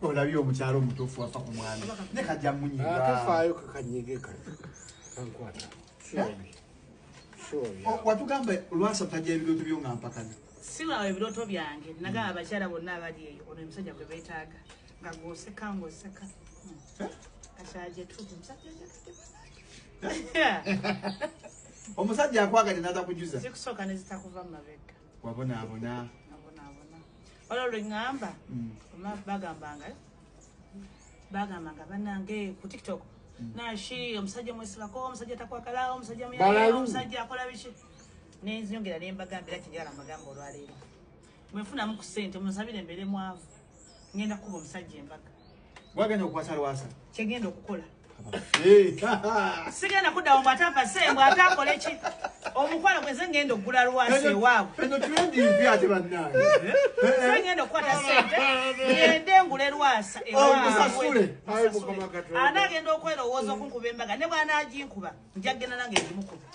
olabye omukyalo omutuufu wafa ku mwami ne kajja munyiga atafaayo kakanyige kano kankwata watugamba lwasa tajja ebirooto byo nga mpakana siwawe ebirooto byange nagamba abakyala bonna abali eyo ono emusajja gwe beetaaga nga gwoseka ng'oseka kashaje tutu omusajja akwagadde n'aza kujuza zikusooka ne zitakuva mu mabega wabonaabona olwo lweŋŋamba bagambanga bannange ku tiktok nashi omusajja mwesibako omusajja takwakalawo omusajja muyayo omusajja akola biki nenziyongera ne mbagambira kinjala amagambo olwaleero mwefunamu ku ssente munsabire embeere mwavu ngenda kuba omusajja embaga wagenda okukwasa lwasa kyegenda okukola sigenda kuddawo mbwatava sembwe atakola ki omukwano gwenze ngenda okugula lwasa ewaabwe ngenda okukwata sente ngende ngule lwasa ewaabwe anaagenda okwerowooza okunkuba embaga ne bw'anaaginkuba nja kgenda nange ngimukuba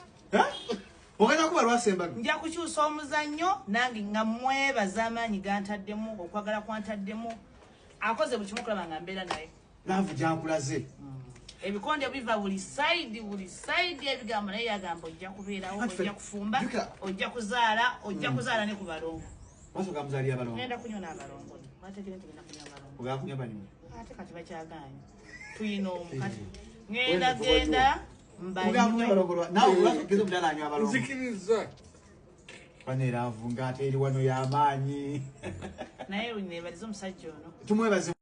ogenda kuba lwasa embaga nja kukyusa omuzannyo nange nga mwebaza amaanyi gantaddemu okwagala kwantaddemu akoze buli kimu okulaba nga mbeera naye laavu gyakulaze ebikonde biva buli saidi ebigambo naye yagamba ojja kubeerawo ojja kufumba ojja kuzaala ne ku balongo wasoka muzaali abalongo ngenda kunywa n'abalongo bategere nti genda kunywa abalongo ogenda kunywa balimu ate kati bakyagaanye tuyina omukati genda nzikiriza baneeraavu ng'ate eri wano y'amaanyi naye neebaliza omusajja ono tumwebaze